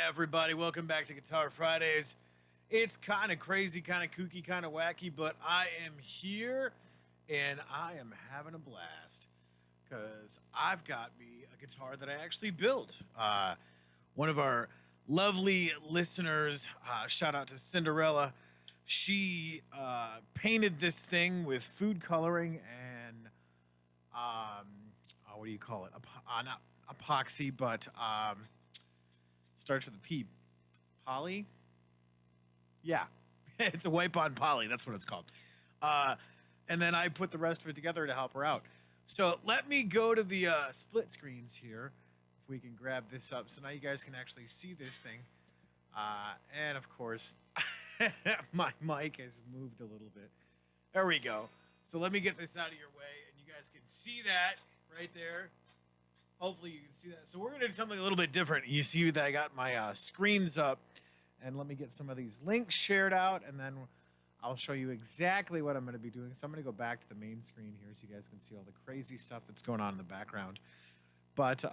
everybody, welcome back to Guitar Fridays. It's kind of crazy, kind of kooky, kind of wacky, but I am here and I am having a blast because I've got me a guitar that I actually built. One of our lovely listeners, shout out to Cinderella, she painted this thing with food coloring and what do you call it? Not epoxy, but starts with a P. Poly? Yeah. It's a wipe on poly. That's what it's called. And then I put the rest of it together to help her out. So let me go to the split screens here. If we can grab this up. So now you guys can actually see this thing. And of course, my mic has moved a little bit. There we go. So let me get this out of your way. And you guys can see that right there. Hopefully you can see that. So we're going to do something a little bit different. You see that I got my screens up. And let me get some of these links shared out. And then I'll show you exactly what I'm going to be doing. So I'm going to go back to the main screen here so you guys can see all the crazy stuff that's going on in the background. But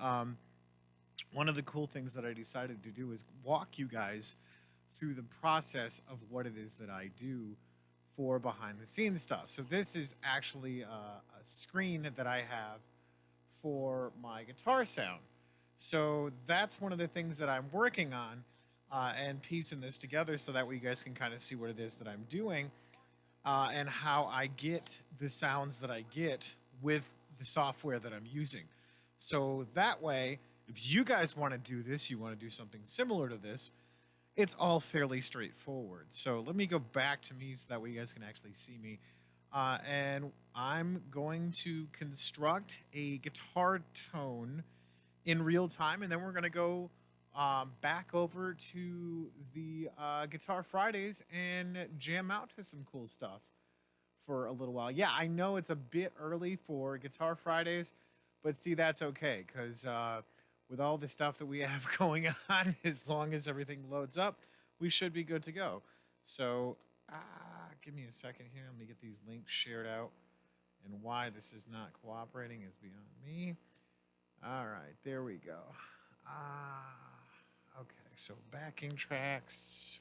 one of the cool things that I decided to do is walk you guys through the process of what it is that I do for behind the scenes stuff. So this is actually a screen that I have for my guitar sound. So that's one of the things that I'm working on and piecing this together so that way you guys can kind of see what it is that I'm doing and how I get the sounds that I get with the software that I'm using. So that way, if you guys want to do this, you want to do something similar to this, it's all fairly straightforward. So let me go back to me so that way you guys can actually see me. And I'm going to construct a guitar tone in real time, and then we're going to go back over to the Guitar Fridays and jam out to some cool stuff for a little while. Yeah, I know it's a bit early for Guitar Fridays, but see, that's okay, because with all the stuff that we have going on, as long as everything loads up, we should be good to go. So give me a second here. Let me get these links shared out. And why this is not cooperating is beyond me. All right, there we go. Okay, so backing tracks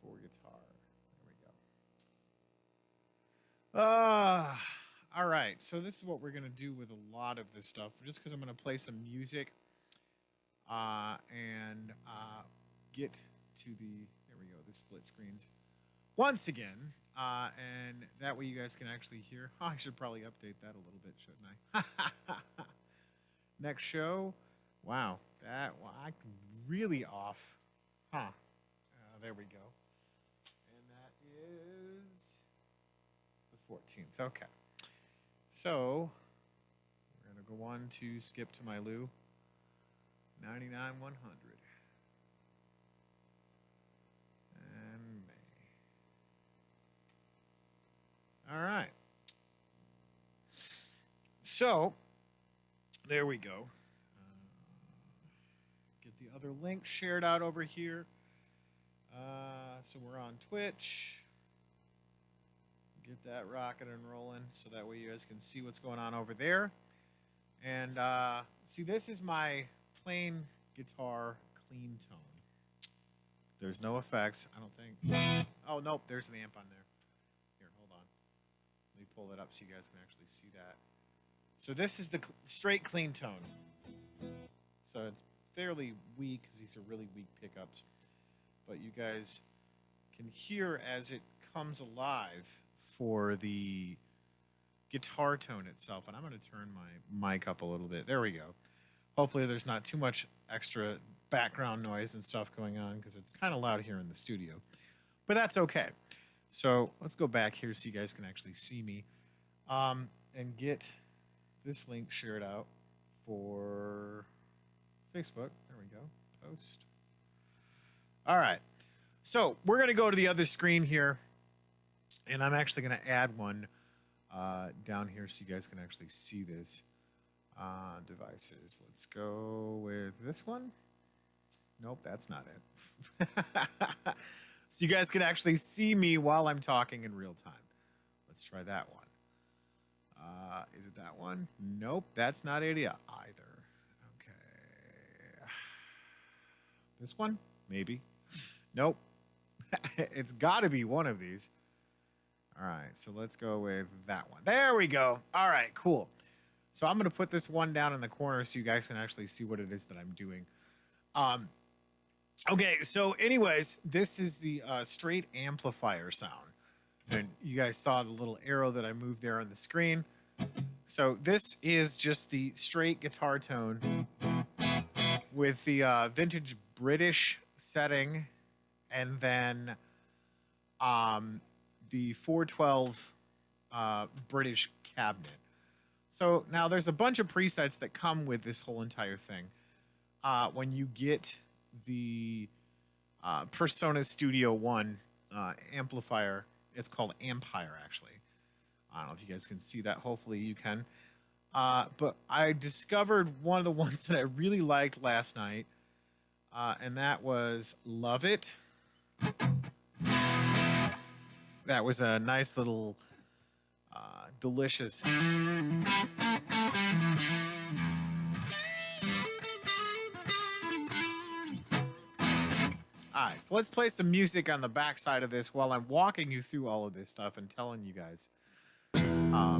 for guitar. There we go. All right, so this is what we're going to do with a lot of this stuff, just because I'm going to play some music and get to there we go, the split screens once again. And that way you guys can actually hear. Oh, I should probably update that a little bit, shouldn't I? Next show. Wow, I'm really off. Huh. There we go. And that is the 14th. Okay. So, we're going to go on to skip to my Lou. 99 100. And May. All right. So, there we go. Get the other link shared out over here. So we're on Twitch. Get that rocking and rolling so that way you guys can see what's going on over there. And see, this is my plain guitar clean tone. There's no effects, I don't think. Oh, nope, there's an amp on there. Here, hold on. Let me pull that up so you guys can actually see that. So this is the straight clean tone. So it's fairly weak because these are really weak pickups. But you guys can hear as it comes alive for the guitar tone itself. And I'm going to turn my mic up a little bit. There we go. Hopefully there's not too much extra background noise and stuff going on because it's kind of loud here in the studio. But that's okay. So let's go back here so you guys can actually see me and get this link shared out for Facebook. There we go. Post. All right. So we're going to go to the other screen here. And I'm actually going to add one down here so you guys can actually see this. Devices. Let's go with this one. Nope, that's not it. So you guys can actually see me while I'm talking in real time. Let's try that one. Is it that one? Nope, that's not it either. Okay, This one? Maybe. Nope. It's got to be one of these. All right, so let's go with that one. There we go. All right, cool. So I'm going to put this one down in the corner so you guys can actually see what it is that I'm doing. Okay, so anyways, this is the straight amplifier sound. And you guys saw the little arrow that I moved there on the screen. So this is just the straight guitar tone with the vintage British setting, and then the 412 British cabinet. So now there's a bunch of presets that come with this whole entire thing. When you get the Persona Studio One amplifier, it's called Empire, actually. I don't know if you guys can see that. Hopefully you can. But I discovered one of the ones that I really liked last night, and that was Love It. That was a nice little delicious. All right, so let's play some music on the backside of this while I'm walking you through all of this stuff and telling you guys. Oh,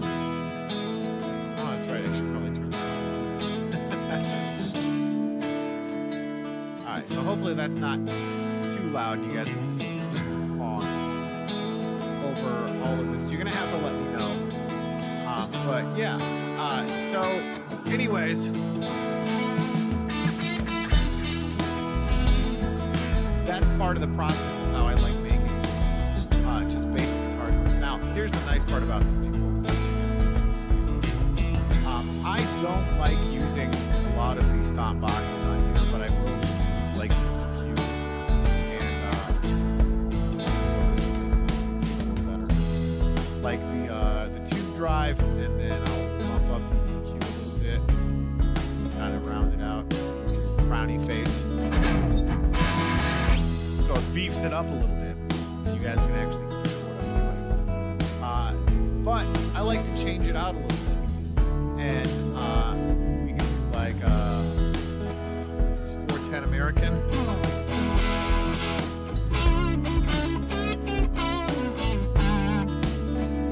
that's right. I should probably turn that on. All right, so hopefully that's not too loud. You guys can still talk over all of this. You're going to have to let me know. But yeah, so anyways, that's part of the process of how I like making just basic guitar notes. Now, here's the nice part about this. I don't like using a lot of these stop boxes on here, but I will use like EQ and so this makes this a little better. Like the tube drive, and then I'll bump up the EQ a little bit just to kind of round it out. Frowny face. So it beefs it up a little bit. You guys can actually hear what I'm doing. But I like to change it out a little bit. And we can do like, this is 410 American.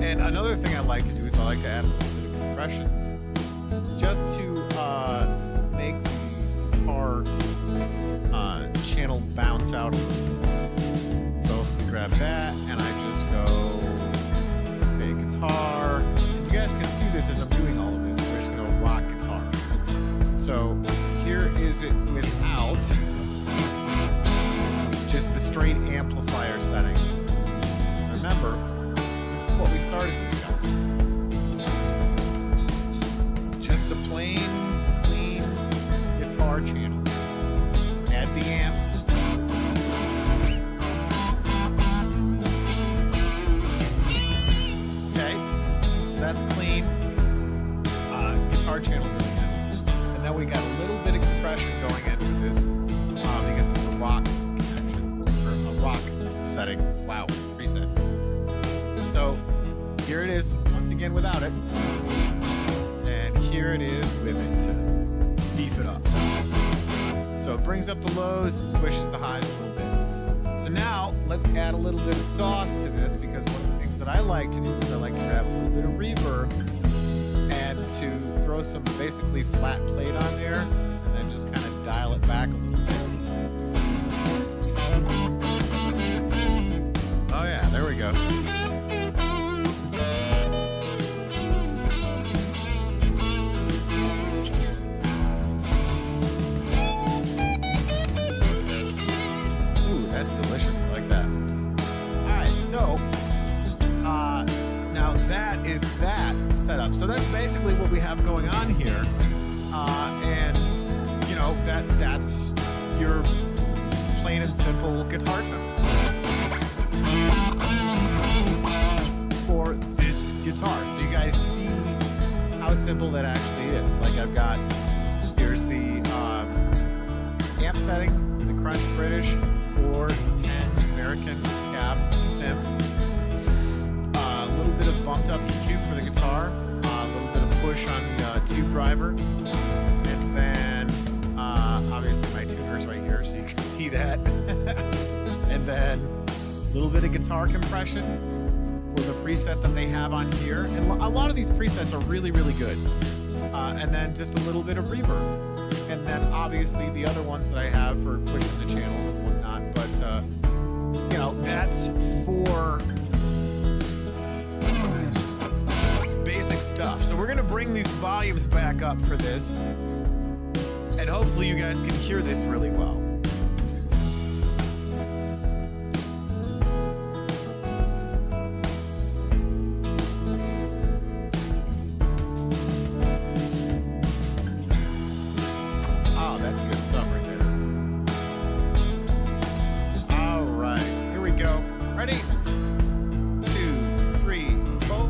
And another thing I like to do is I like to add a little bit of compression just to make the guitar channel bounce out a little bit. So if we grab that and I just go, okay, guitar, and you guys can see this as I'm doing all of this. We're just going to rock guitar. So here is it without just the straight amplifier setting. Remember, this is what we started with, guys. Just the plain, clean guitar channel. Add the amp. Okay, so that's clean guitar channel going in. And then we got a little bit of compression going into this because it's a rock connection, or a rock setting. Wow, reset. So here it is, once again without it. And here it is with it to beef it up. So it brings up the lows and squishes the highs a little bit. So now let's add a little bit of sauce to this, because one of the things that I like to do is I like to grab a little bit of reverb and to throw some basically flat plate on there and then just kind of dial it back a little bit. Oh yeah, there we go. That's delicious. I like that. All right, so now that is that setup. So that's basically what we have going on here, and you know that's your plain and simple guitar tone for this guitar. So you guys see how simple that actually is. Like I've got here's the amp setting, the Crunch British 410 American cab sim. A little bit of bumped up EQ for the guitar, a little bit of push on the tube driver, and then obviously my tuners right here. here so you can see that. And then a little bit of guitar compression for the preset that they have on here. And a lot of these presets are really, really good. And then just a little bit of reverb. And then obviously the other ones that I have for pushing the channels and whatnot. But, you know, that's for basic stuff. So we're going to bring these volumes back up for this. And hopefully you guys can hear this really well. Oh, that's good stuff right there. All right, here we go. Ready? 2, 3, 4.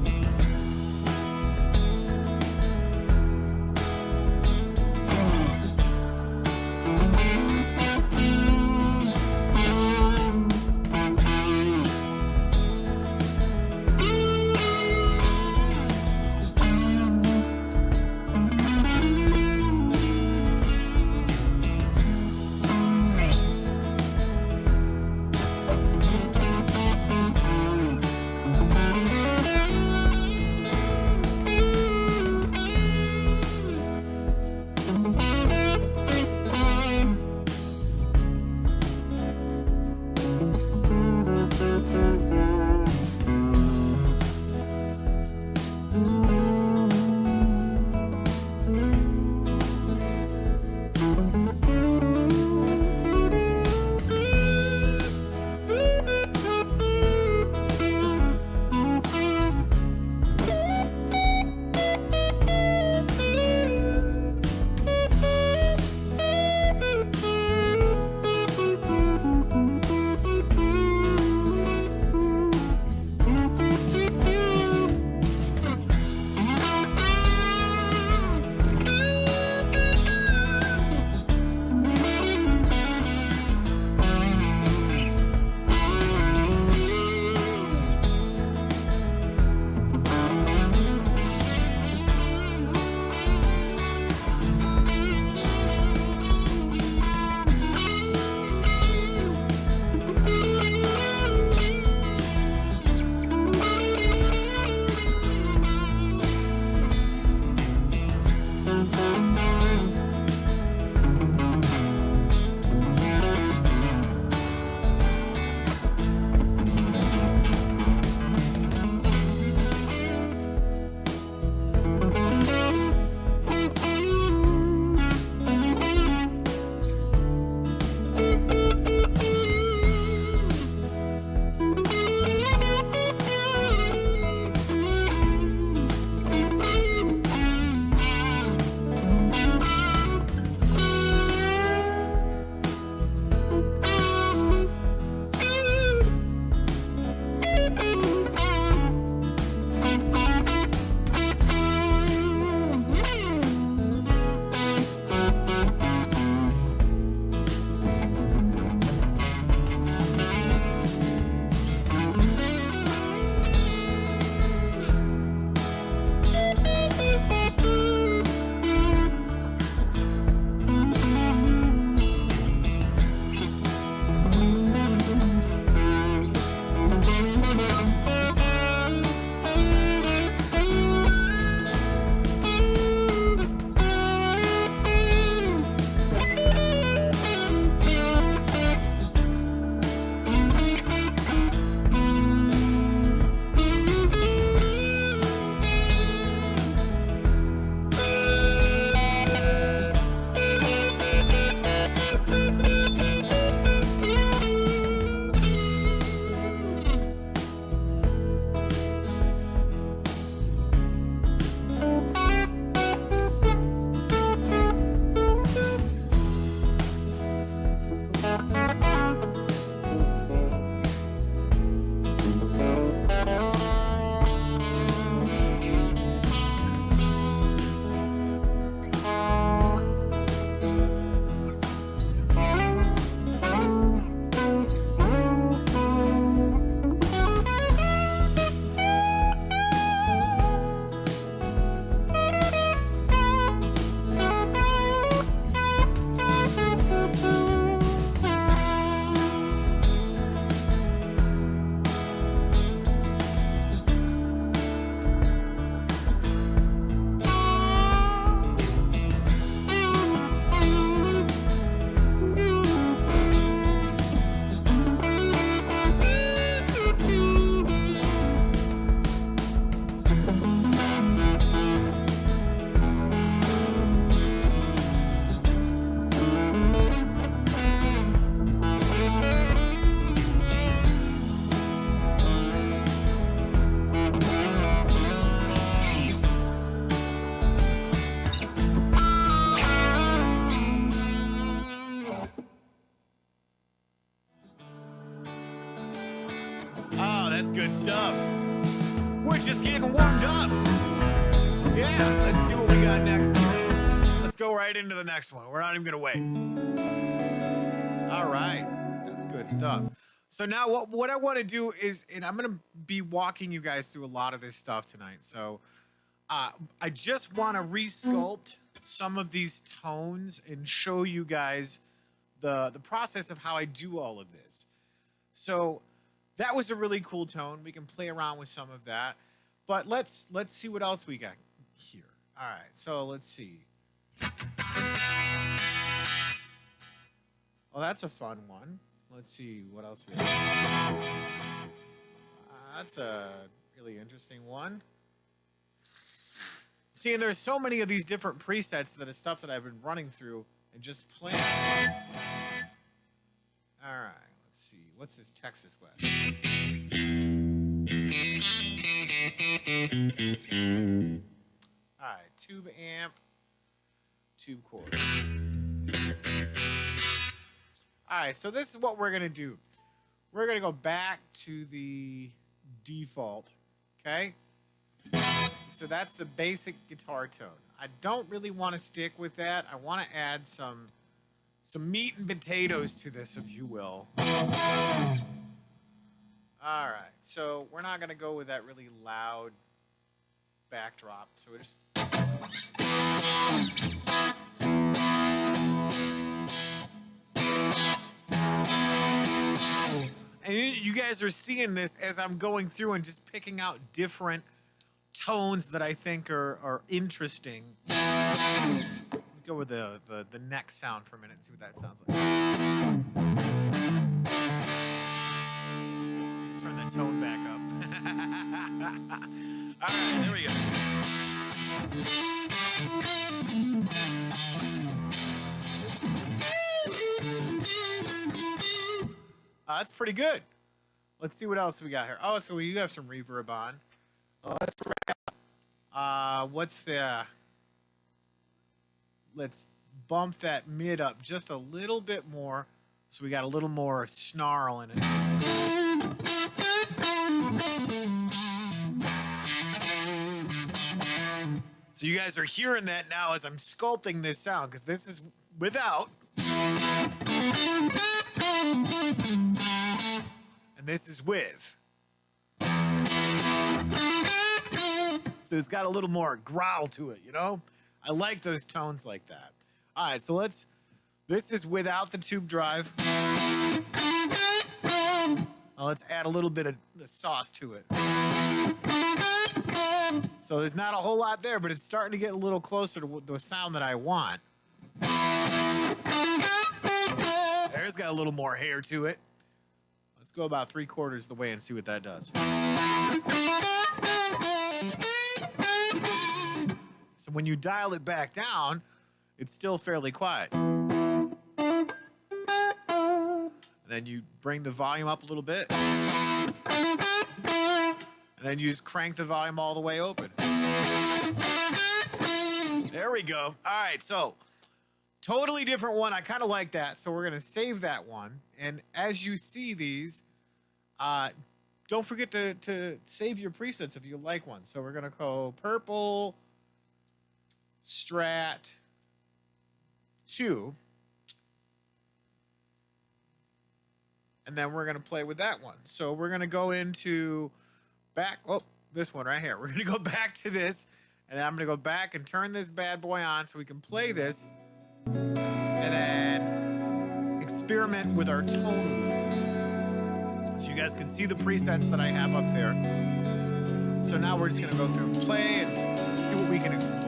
good stuff. We're just getting warmed up. Yeah, let's see what we got next here. Let's go right into the next one. We're not even going to wait. All right. That's good stuff. So now what I want to do is, and I'm going to be walking you guys through a lot of this stuff tonight. So I just want to resculpt some of these tones and show you guys the process of how I do all of this. So that was a really cool tone. We can play around with some of that. But let's see what else we got here. All right. So let's see. Well, that's a fun one. Let's see what else we have. That's a really interesting one. See, and there's so many of these different presets that is stuff that I've been running through and just playing. All right, let's see. What's this Texas West? All right, tube amp, tube chord. All right, so this is what we're going to do. We're going to go back to the default, okay? So that's the basic guitar tone. I don't really want to stick with that. I want to add some meat and potatoes to this, if you will. All right, so we're not going to go with that really loud backdrop. So we're just... And you guys are seeing this as I'm going through and just picking out different tones that I think are interesting. Go with the neck sound for a minute and see what that sounds like. Let's turn that tone back up. All right, there we go. That's pretty good. Let's see what else we got here. Oh, so you have some reverb on. What's the... Let's bump that mid up just a little bit more so we got a little more snarl in it. So you guys are hearing that now as I'm sculpting this sound, because this is without. And this is with. So it's got a little more growl to it, you know? I like those tones like that. All right, so this is without the tube drive. Now let's add a little bit of the sauce to it. So there's not a whole lot there, but it's starting to get a little closer to the sound that I want. There's got a little more hair to it. Let's go about 3/4 the way and see what that does. So when you dial it back down, it's still fairly quiet. And then you bring the volume up a little bit. And then you just crank the volume all the way open. There we go. All right, so totally different one. I kind of like that. So we're going to save that one. And as you see these, don't forget to save your presets if you like one. So we're going to go purple, Strat 2. And then we're going to play with that one. So we're going to go into this one right here. We're going to go back to this. And I'm going to go back and turn this bad boy on so we can play this. And then experiment with our tone. So you guys can see the presets that I have up there. So now we're just going to go through and play and see what we can explore.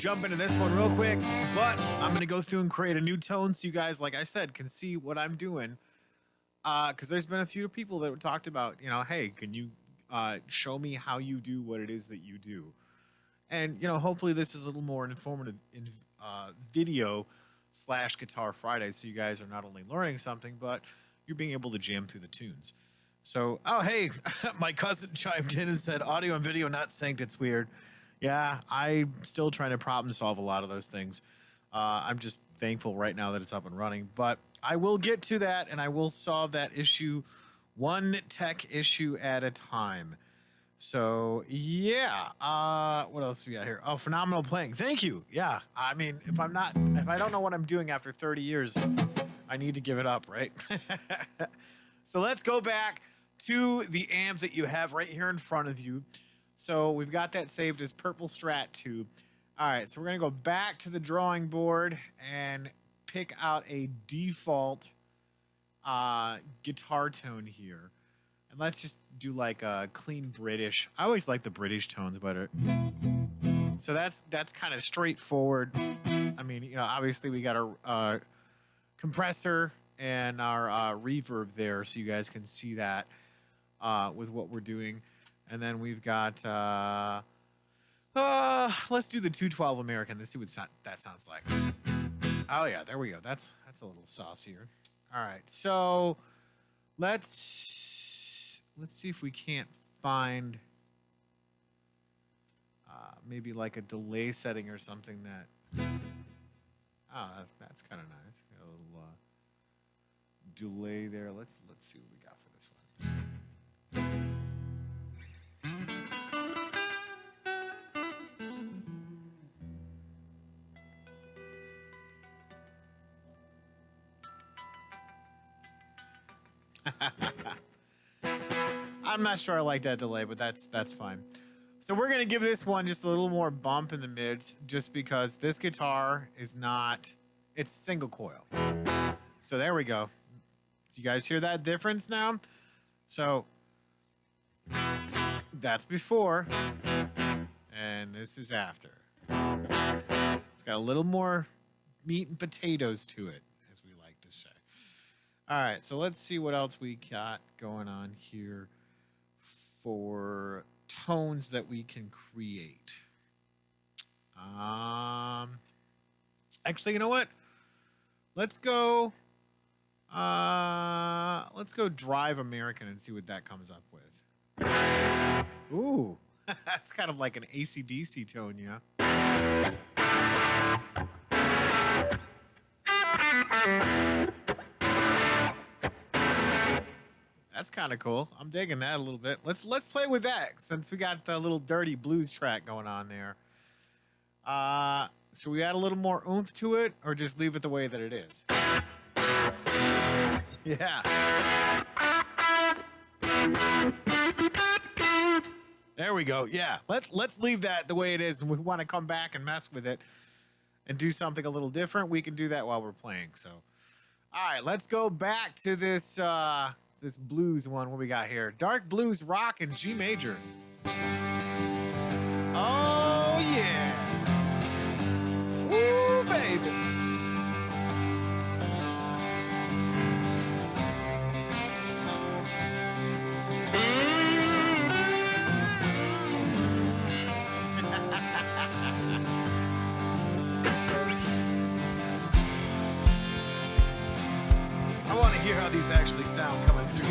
jump into this one real quick, but I'm going to go through and create a new tone so you guys, like I said, can see what I'm doing. Because there's been a few people that talked about, hey, can you show me how you do what it is that you do? And, hopefully this is a little more informative in video / Guitar Friday, so you guys are not only learning something, but you're being able to jam through the tunes. So, oh, hey, my cousin chimed in and said, audio and video not synced, it's weird. Yeah, I'm still trying to problem solve a lot of those things. I'm just thankful right now that it's up and running, but I will get to that and I will solve that issue one tech issue at a time. So yeah, what else we got here? Oh, phenomenal playing. Thank you. Yeah, I mean, if I don't know what I'm doing after 30 years, I need to give it up, right? So let's go back to the amp that you have right here in front of you. So we've got that saved as Purple Strat 2. All right, so we're going to go back to the drawing board and pick out a default guitar tone here. And let's just do like a clean British. I always like the British tones better. So that's kind of straightforward. I mean, obviously we got our compressor and our reverb there so you guys can see that with what we're doing. And then we've got, let's do the 212 American. Let's see what that sounds like. Oh yeah, there we go. That's a little saucier. All right, so let's see if we can't find maybe like a delay setting or something that. Oh, that's kind of nice. Got a little delay there. Let's see what we got for this one. I'm not sure I like that delay, but that's fine. So we're gonna give this one just a little more bump in the mids, just because this guitar is not, it's single coil. So there we go. Do you guys hear that difference now? So that's before, and this is after. It's got a little more meat and potatoes to it, as we like to say. All right, so let's see what else we got going on here for tones that we can create. Actually, you know what? Let's go Drive American and see what that comes up with. Ooh, that's kind of like an AC/DC tone, yeah. That's kind of cool. I'm digging that a little bit. Let's play with that since we got the little dirty blues track going on there. So we add a little more oomph to it, or just leave it the way that it is. Yeah. There we go. Yeah. Let's leave that the way it is, and we want to come back and mess with it and do something a little different. We can do that while we're playing. So, all right, let's go back to this. This blues one, what we got here? Dark blues rock in G major. Oh yeah. Woo, baby. I want to hear how these actually sound coming through.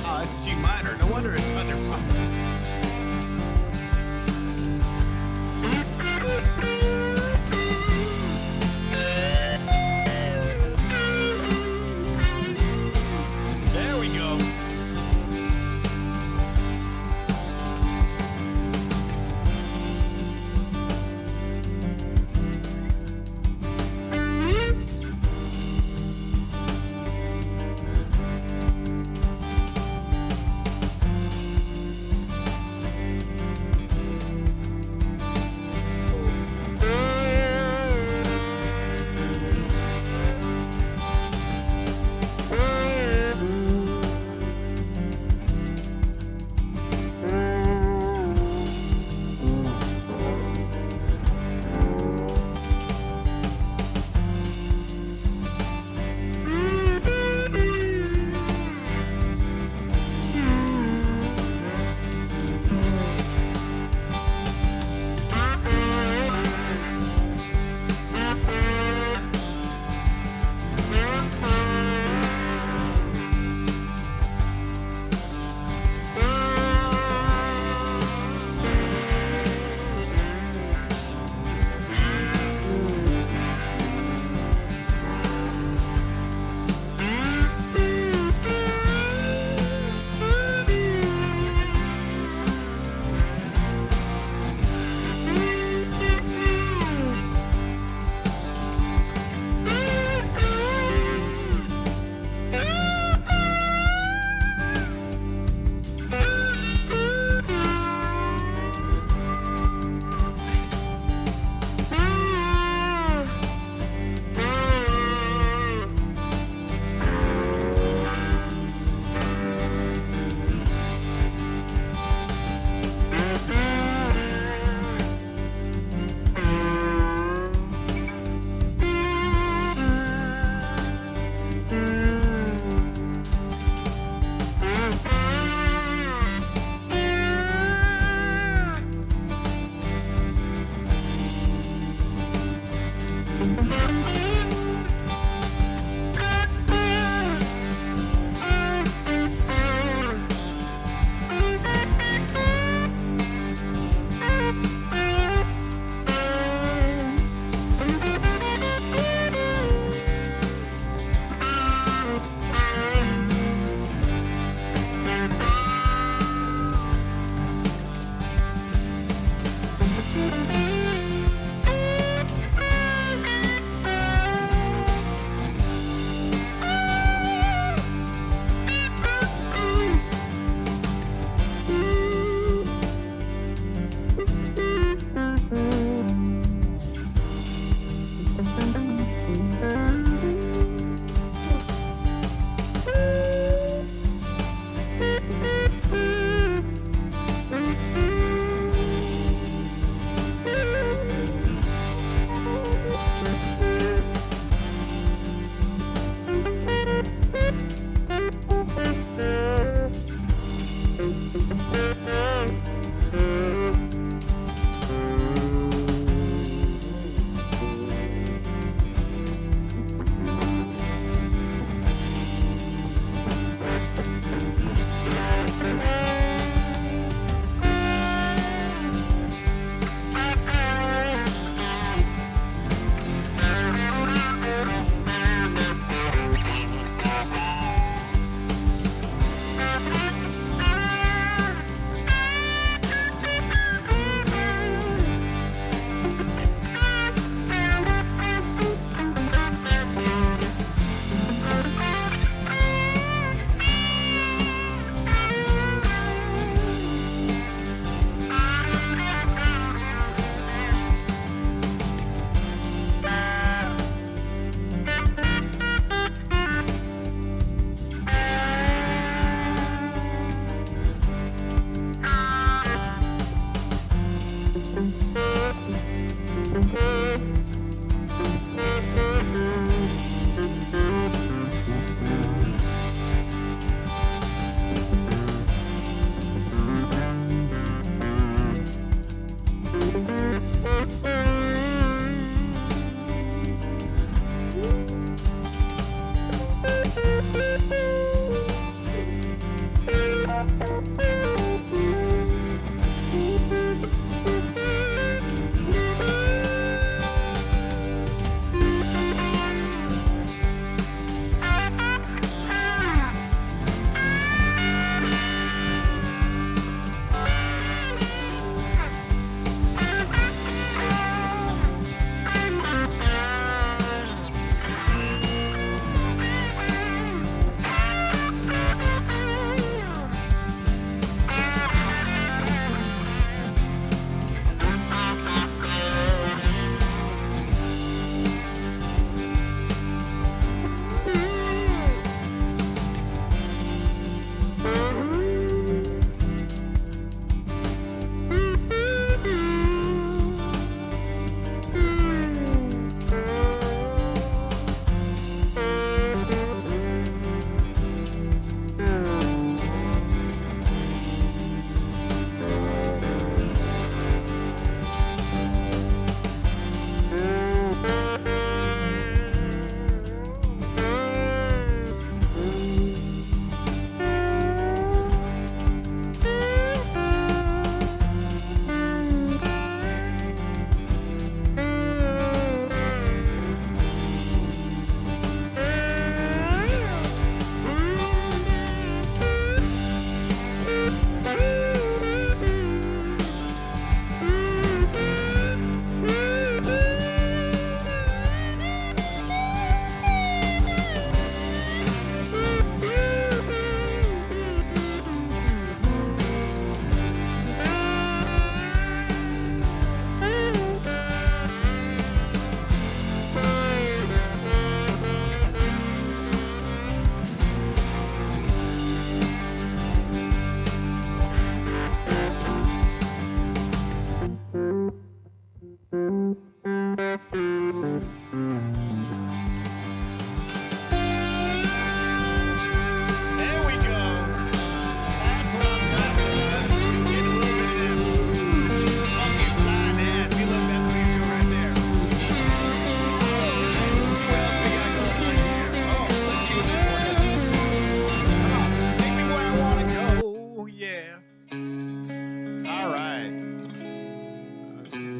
Oh, it's G minor. No wonder it's under.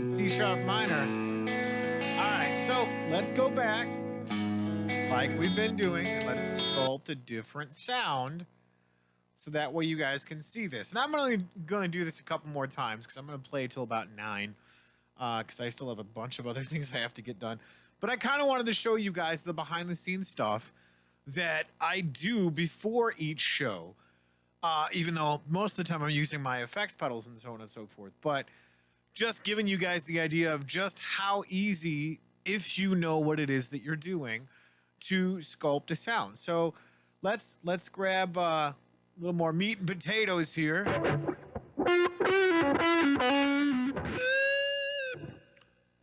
C sharp minor. All right, so let's go back like we've been doing, and let's sculpt a different sound so that way you guys can see this. And I'm only going to do this a couple more times because I'm going to play till about 9 because I still have a bunch of other things I have to get done. But I kind of wanted to show you guys the behind-the-scenes stuff that I do before each show, even though most of the time I'm using my effects pedals and so on and so forth. But just giving you guys the idea of just how easy, if you know what it is that you're doing, to sculpt a sound. So let's grab a little more meat and potatoes here.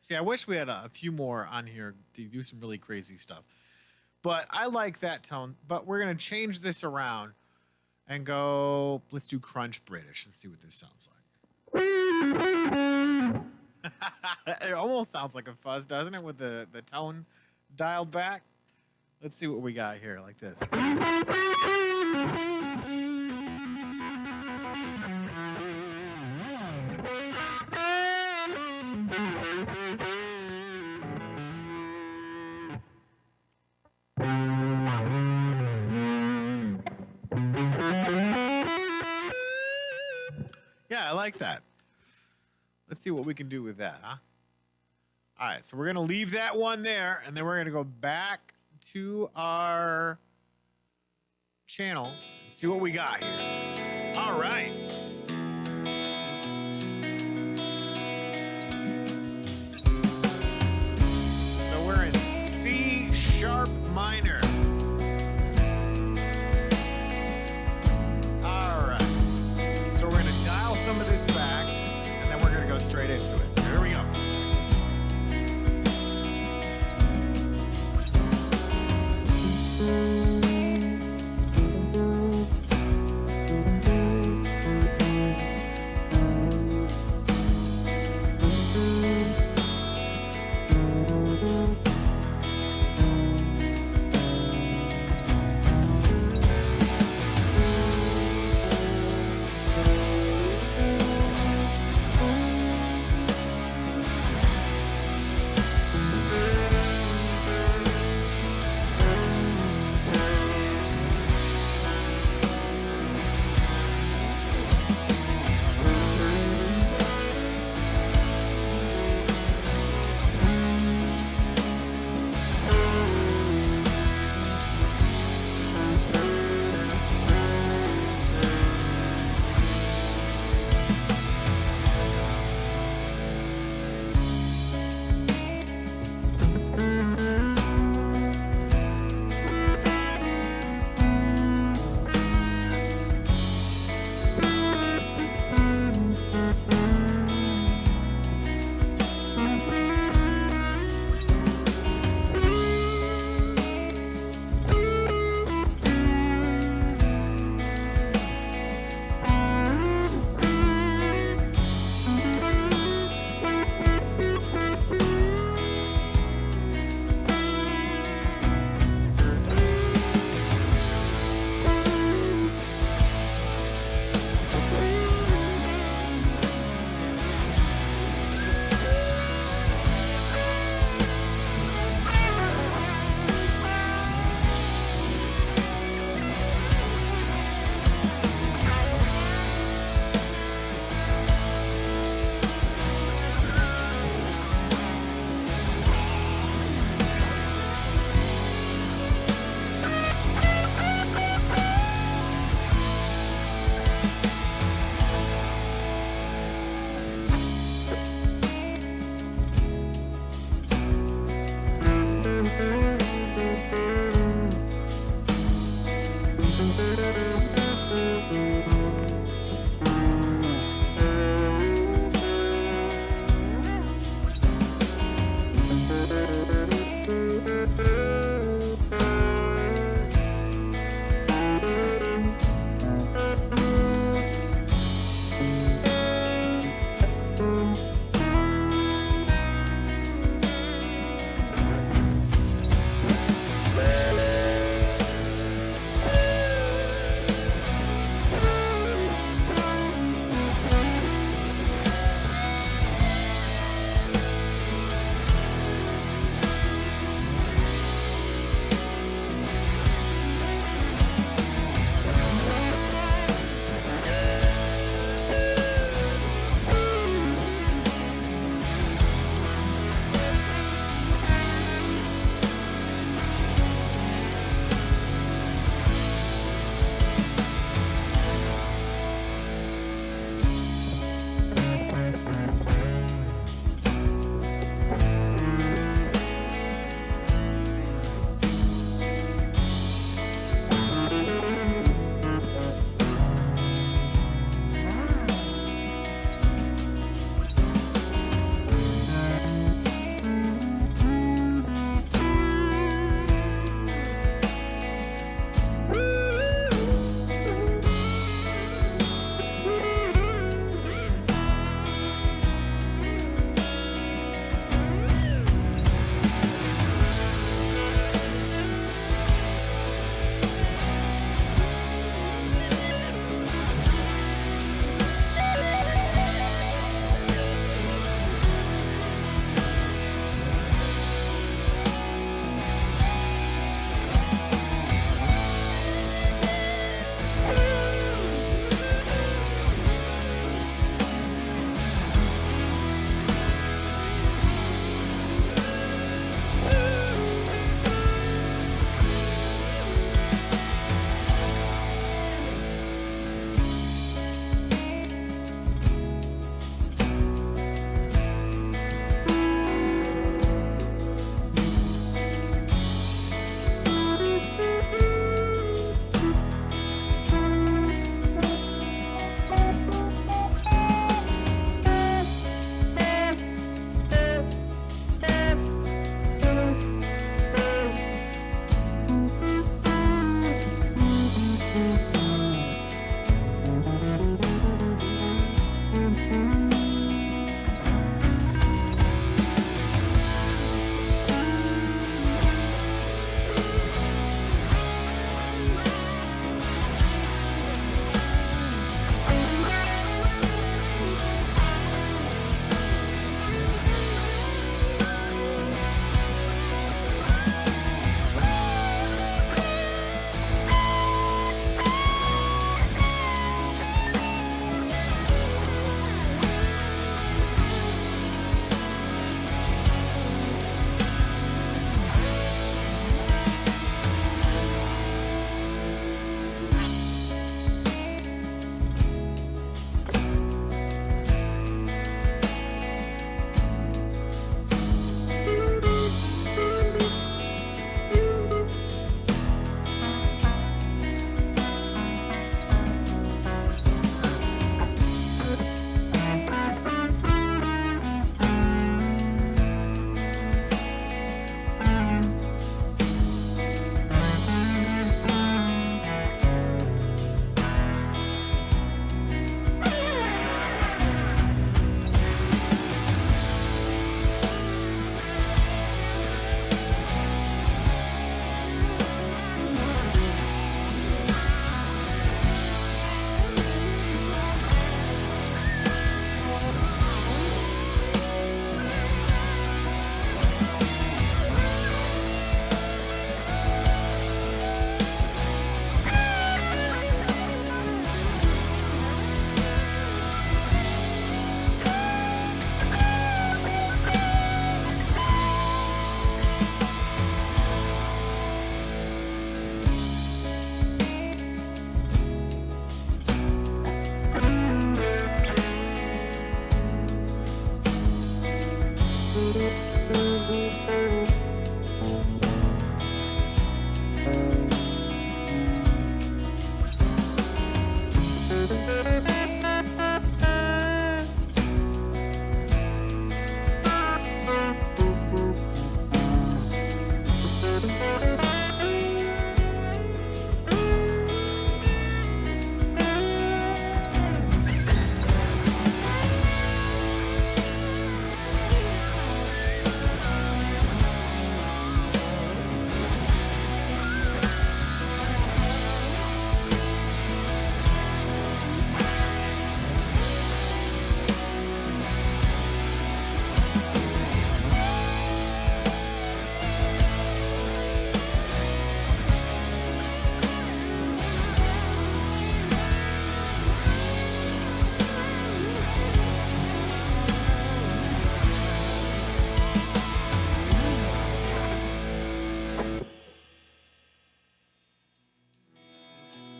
See, I wish we had a few more on here to do some really crazy stuff. But I like that tone. But we're going to change this around and go, let's do Crunch British and see what this sounds like. It almost sounds like a fuzz, doesn't it, with the tone dialed back? Let's see what we got here, like this. Yeah, I like that. Let's see what we can do with that, huh? All right, so we're going to leave that one there, and then we're going to go back to our channel and see what we got here. All right. So we're in C sharp minor. All right. So we're going to dial some of this back, and then we're going to go straight into it. Here we go.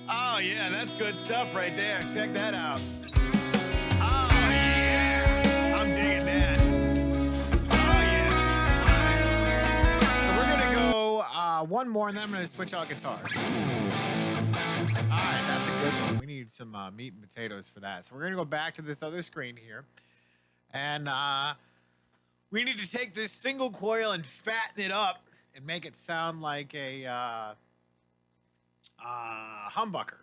Oh, yeah, that's good stuff right there. Check that out. Oh, yeah. I'm digging that. Oh, yeah. All right. So we're going to go one more, and then I'm going to switch out guitars. All right, that's a good one. We need some meat and potatoes for that. So we're going to go back to this other screen here. And we need to take this single coil and fatten it up and make it sound like a humbucker.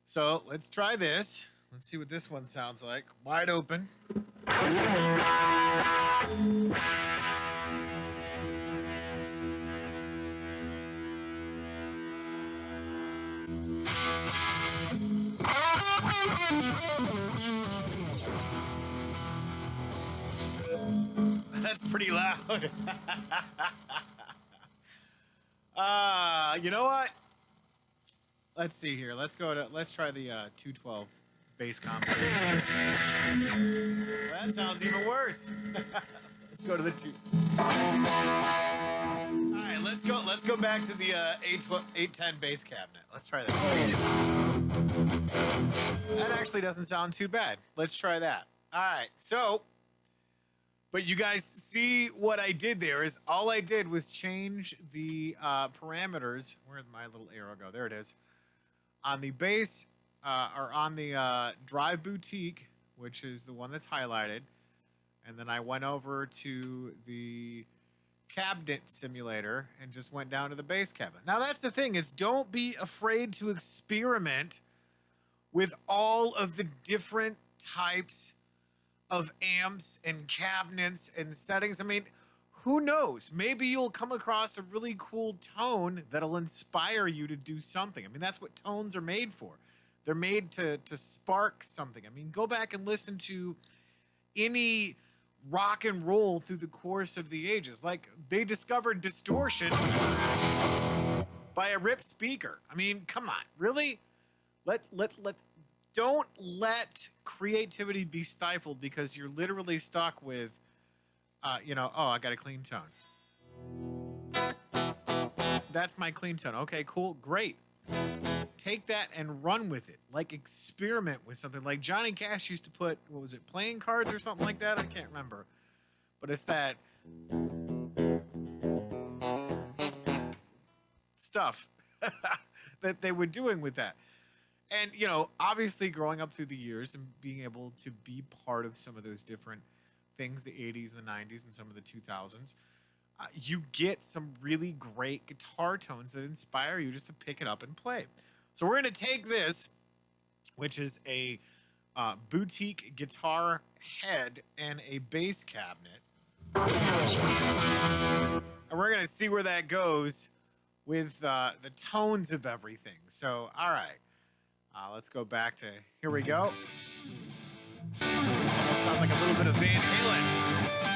So let's try this. Let's see what this one sounds like. Wide open. That's pretty loud. You know what? Let's see here. Let's try the 212 bass combo. That sounds even worse. Let's go to the 2. All right, let's go back to the 810 bass cabinet. Let's try that. That actually doesn't sound too bad. Let's try that. All right. So, but you guys see what I did there is all I did was change the parameters. Where'd my little arrow go? There it is. On the bass, or on the Drive Boutique, which is the one that's highlighted. And then I went over to the cabinet simulator and just went down to the bass cabinet. Now that's the thing is don't be afraid to experiment with all of the different types of amps and cabinets and settings. I mean, who knows? Maybe you'll come across a really cool tone that'll inspire you to do something. I mean, that's what tones are made for. They're made to spark something. I mean, go back and listen to any rock and roll through the course of the ages. Like, they discovered distortion by a ripped speaker. I mean, come on, really? Don't let creativity be stifled because you're literally stuck with, oh, I got a clean tone. That's my clean tone. Okay, cool, great. Take that and run with it. Like, experiment with something. Like Johnny Cash used to put, what was it, playing cards or something like that? I can't remember. But it's that stuff that they were doing with that. And, obviously growing up through the years and being able to be part of some of those different things, the 80s, the 90s, and some of the 2000s, you get some really great guitar tones that inspire you just to pick it up and play. So we're going to take this, which is a boutique guitar head and a bass cabinet, and we're going to see where that goes with the tones of everything. So, all right. Let's go back to, here we go. Almost sounds like a little bit of Van Halen.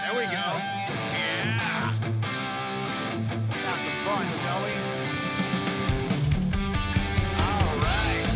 There we go. Yeah. Let's have some fun, shall we? All right.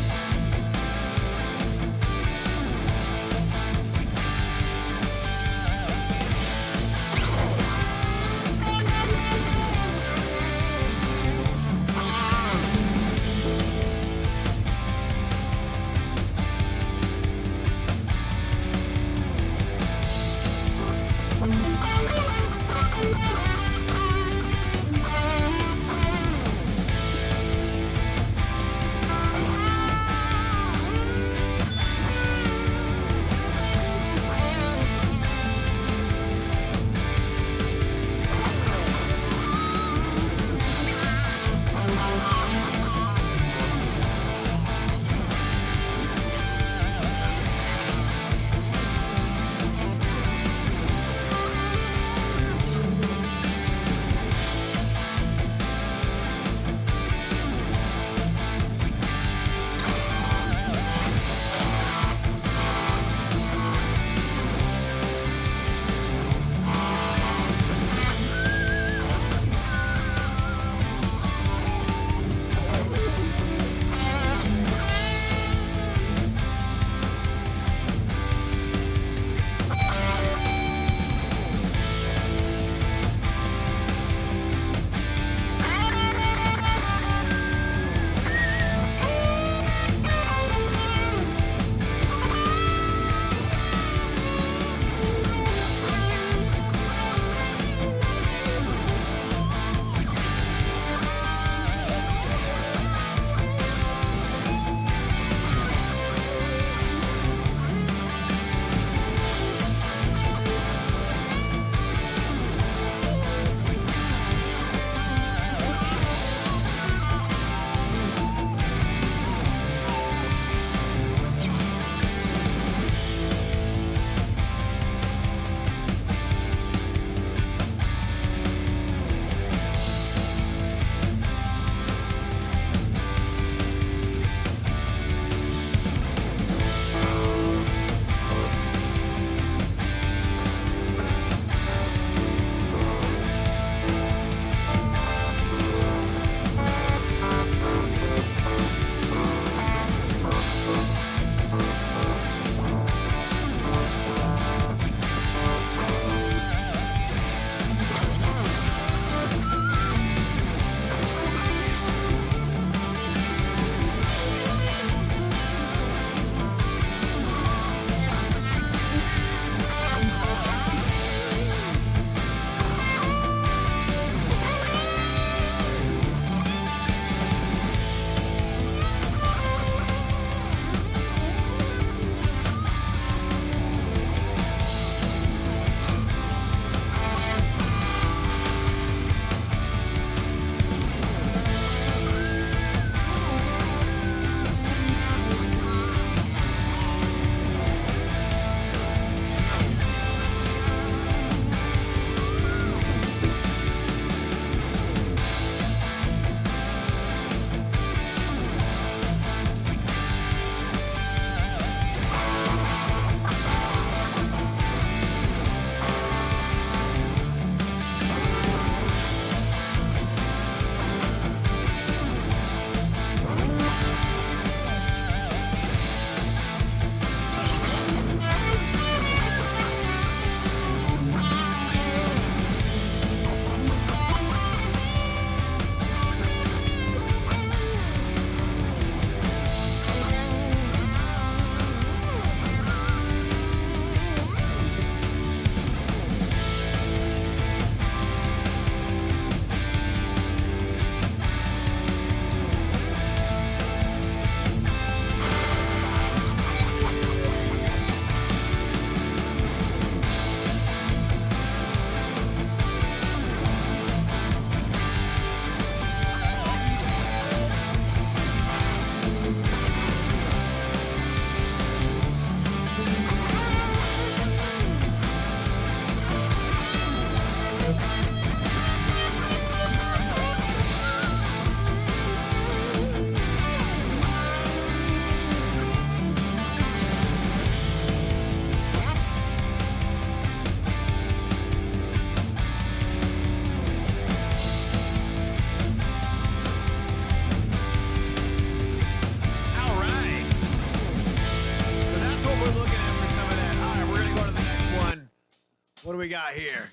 What do we got here?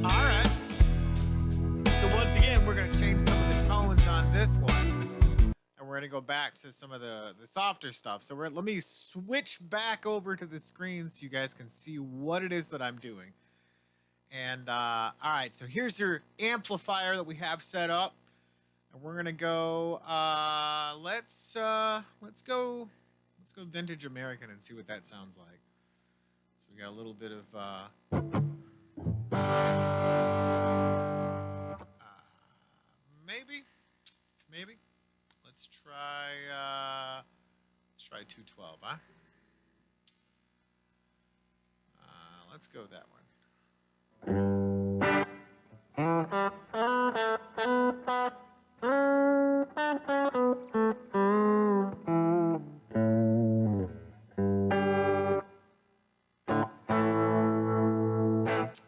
All right. So once again, we're going to change some of the tones on this one. And we're going to go back to some of the softer stuff. So let me switch back over to the screen so you guys can see what it is that I'm doing. And all right, so here's your amplifier that we have set up. And we're going to go, let's go vintage American and see what that sounds like. So we got a little bit of maybe. Let's try 212, huh? Let's go that one.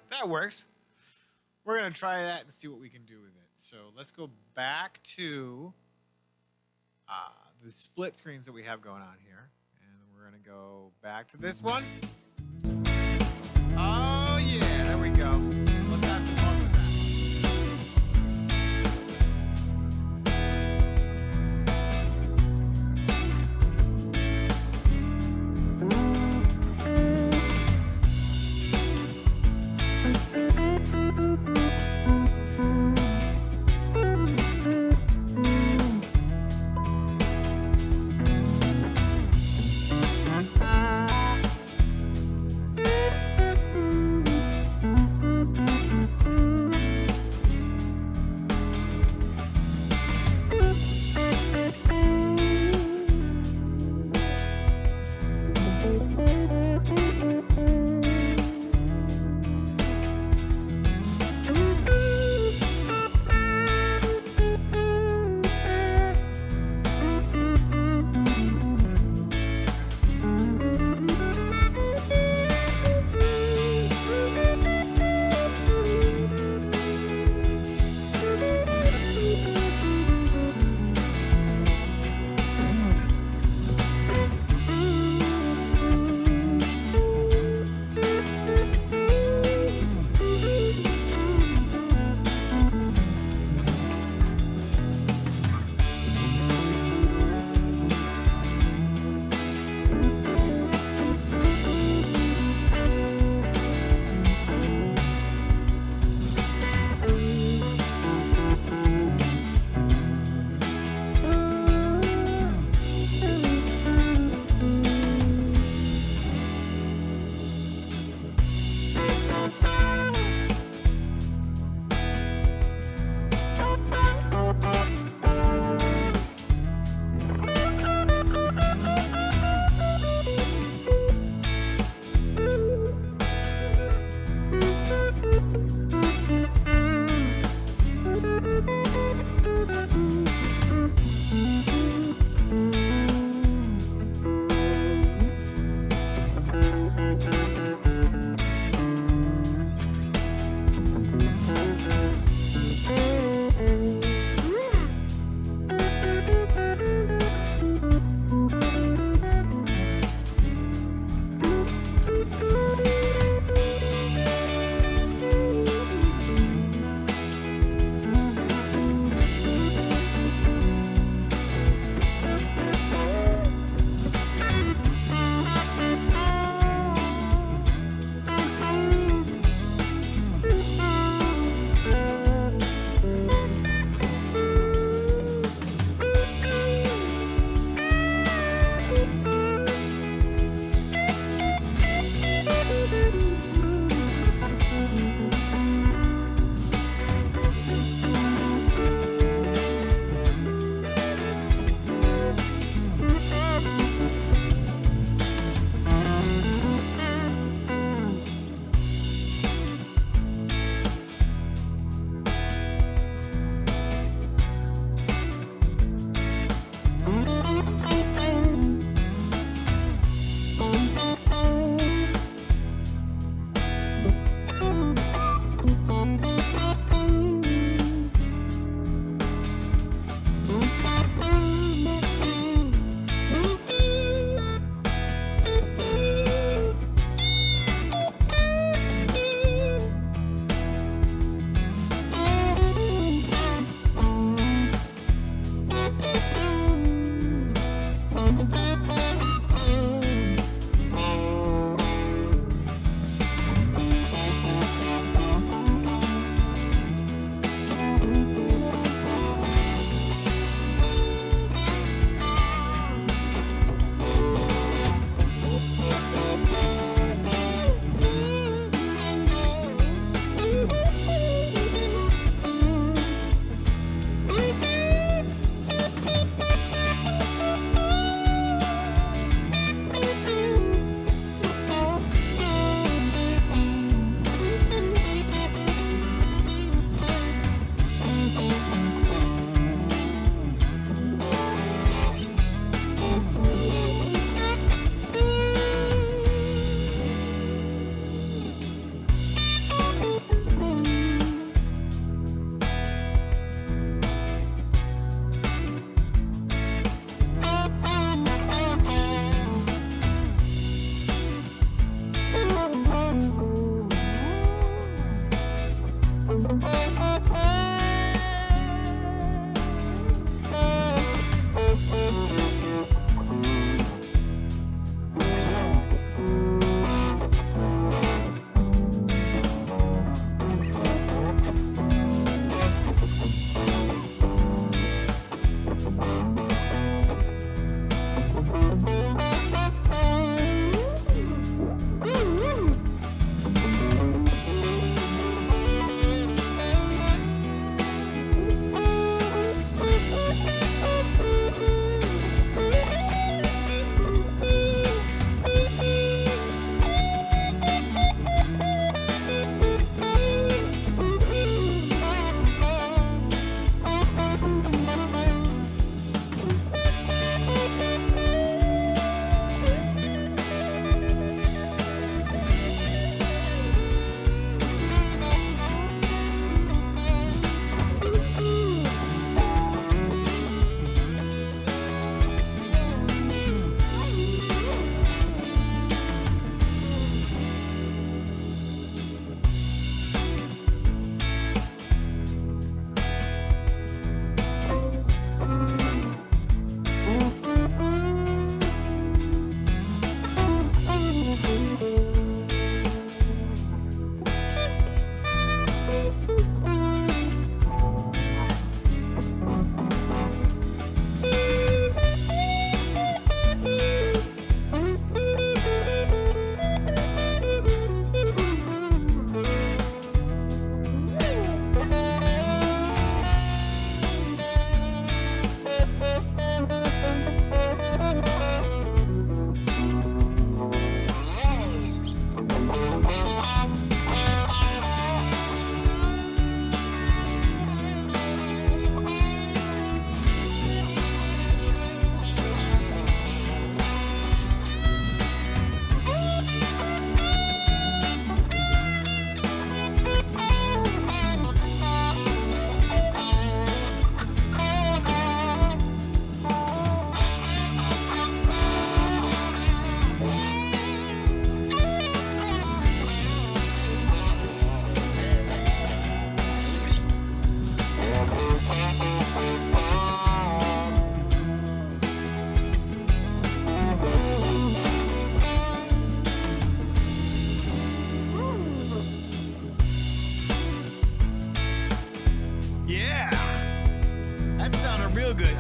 That works. We're going to try that and see what we can do with it. So let's go back to the split screens that we have going on here. And we're going to go back to this one. Oh, yeah, there we go. Let's have some fun with that.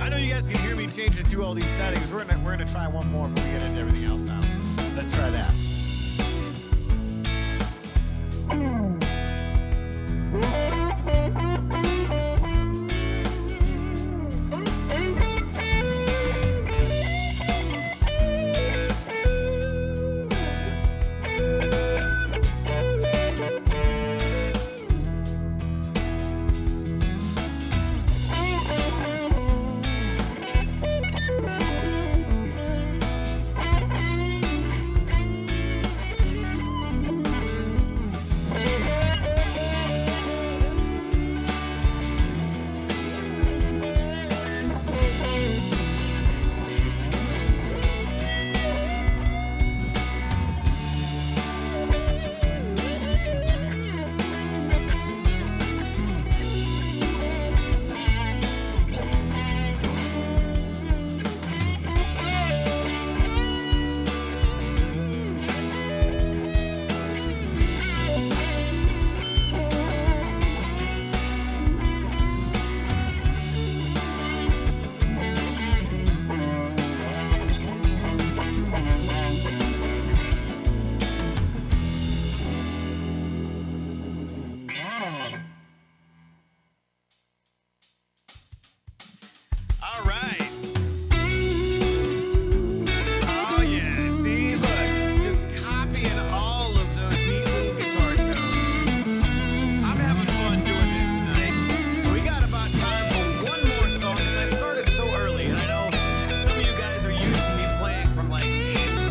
I know you guys can hear me changing through all these settings. We're gonna try one more before we get into everything else out. Let's try that. All right. Oh, yeah. See, look. Just copying all of those neat little guitar tones. I'm having fun doing this tonight. So we got about time for one more song because I started so early. And I know some of you guys are used to me playing from like 8 to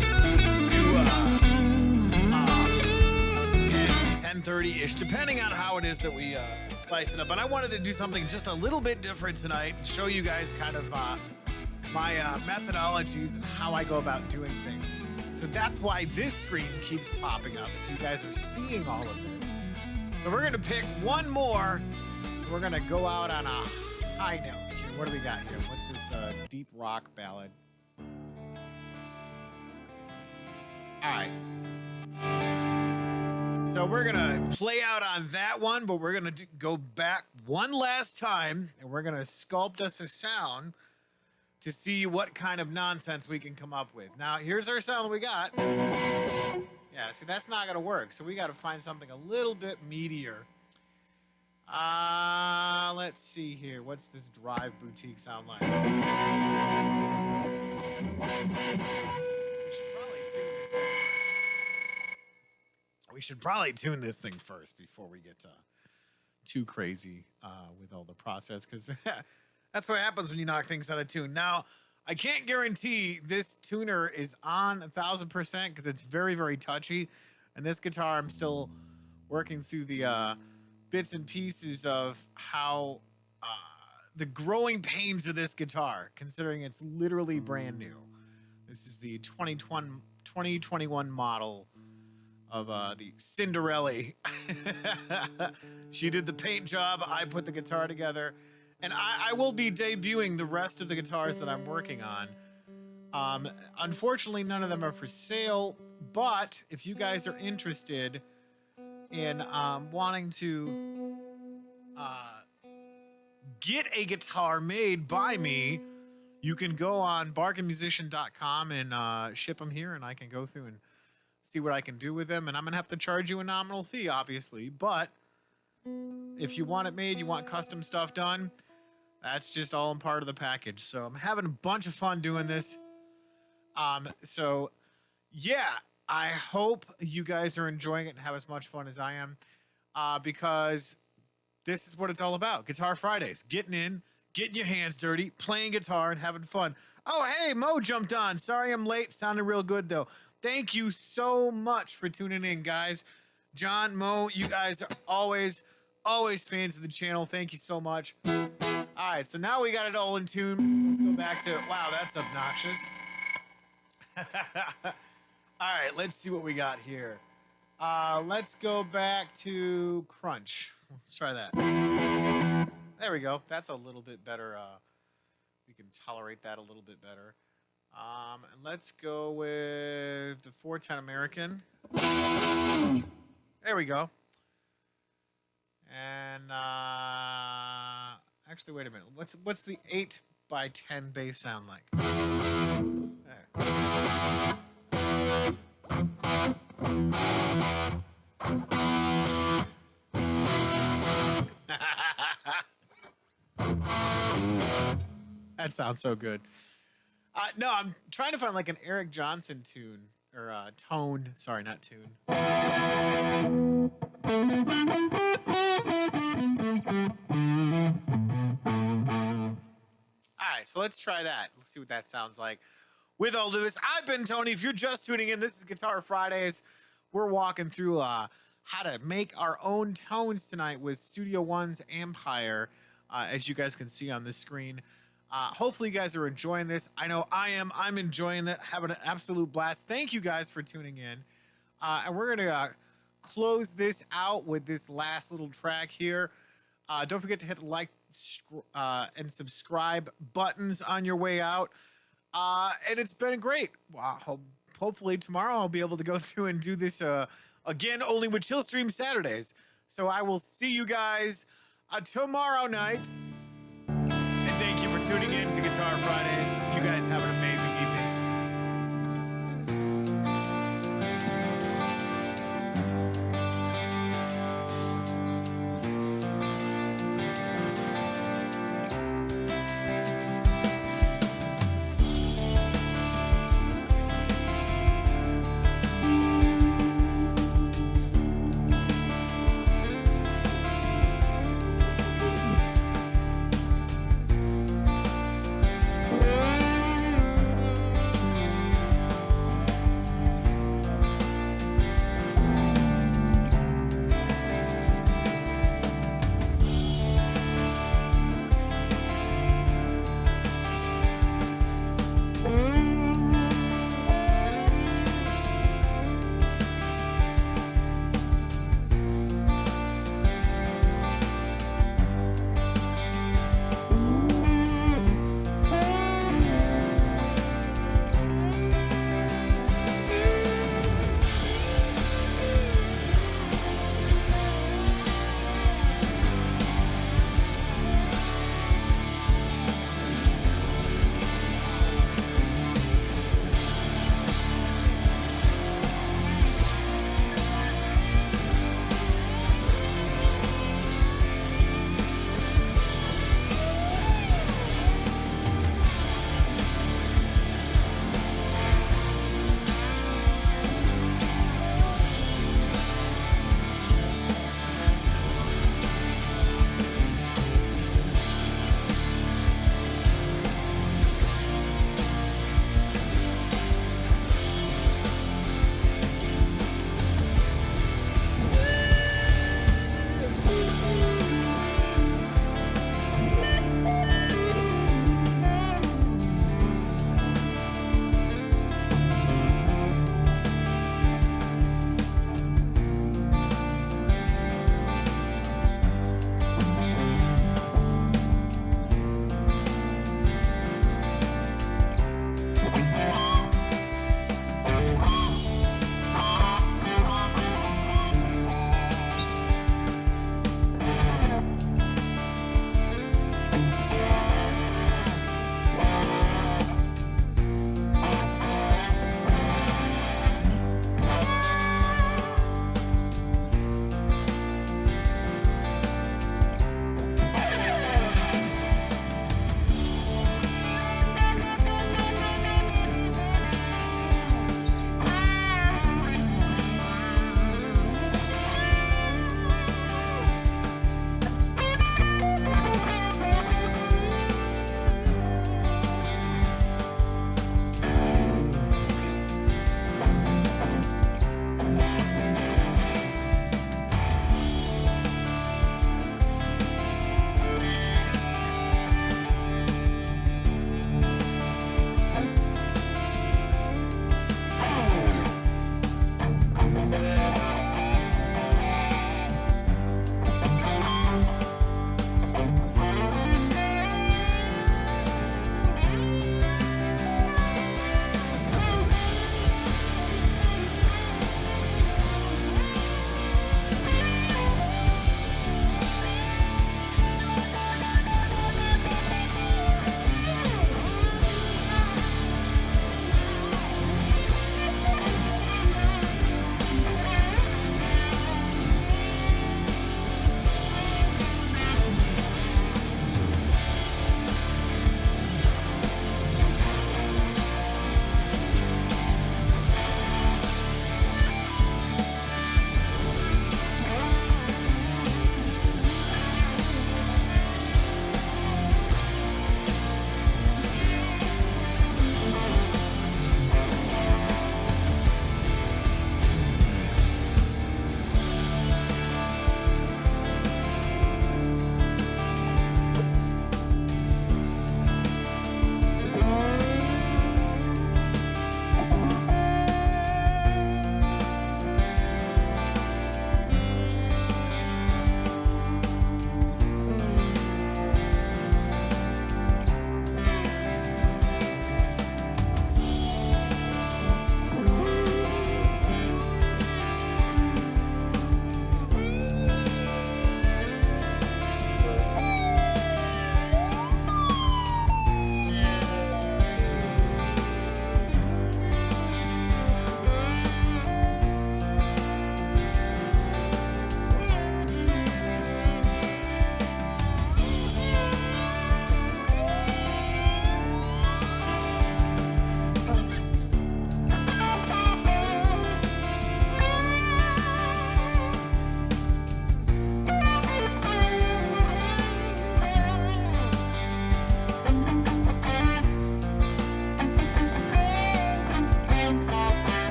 10:30-ish, depending on how it is that we slice it up. But I wanted to do something just a little bit different tonight and show you guys kind of my methodologies and how I go about doing things. So that's why this screen keeps popping up. So you guys are seeing all of this. So we're going to pick one more. We're going to go out on a high note here. What do we got here? What's this deep rock ballad? All right. So we're going to play out on that one, but we're going to go back one last time, and we're going to sculpt us a sound to see what kind of nonsense we can come up with. Now, here's our sound that we got. Yeah, see, that's not going to work, so we got to find something a little bit meatier. Let's see here. What's this Drive Boutique sound like? We should probably tune this thing first before we get too crazy with all the process, because that's what happens when you knock things out of tune. Now, I can't guarantee this tuner is on 1,000% because it's very, very touchy. And this guitar, I'm still working through the bits and pieces of how the growing pains of this guitar, considering it's literally brand new. This is the 2021 model of the Cinderella. She did the paint job. I put the guitar together. And I will be debuting the rest of the guitars that I'm working on. Unfortunately, none of them are for sale. But if you guys are interested in wanting to get a guitar made by me, you can go on bargainmusician.com and ship them here, and I can go through and see what I can do with them. And I'm going to have to charge you a nominal fee, obviously. But if you want it made, you want custom stuff done, that's just all in part of the package. So I'm having a bunch of fun doing this. So, yeah, I hope you guys are enjoying it and have as much fun as I am, because this is what it's all about. Guitar Fridays. Getting in, getting your hands dirty, playing guitar, and having fun. Oh, hey, Mo jumped on. Sorry I'm late. Sounded real good, though. Thank you so much for tuning in, guys. John, Mo, you guys are always fans of the channel. Thank you so much. All right, so now we got it all in tune. Let's go back to, wow, that's obnoxious. All right, let's see what we got here. Let's go back to Crunch. Let's try that. There we go. That's a little bit better. We can tolerate that a little bit better. And let's go with the 410 American. There we go. And actually, wait a minute. What's the 8 by 10 bass sound like? There. That sounds so good. No, I'm trying to find like an Eric Johnson tune or tone. Sorry, not tune. All right, so let's try that. Let's see what that sounds like. With all Lewis, I've been Tony. If you're just tuning in, this is Guitar Fridays. We're walking through how to make our own tones tonight with Studio One's Empire, as you guys can see on the screen. Hopefully you guys are enjoying this. I know I am. I'm enjoying it, having an absolute blast. Thank you guys for tuning in. And we're going to close this out with this last little track here. Don't forget to hit the like and subscribe buttons on your way out. And it's been great. Hopefully tomorrow I'll be able to go through and do this again, only with Chill Stream Saturdays. So I will see you guys tomorrow night. And thank you for tuning in to Guitar Fridays.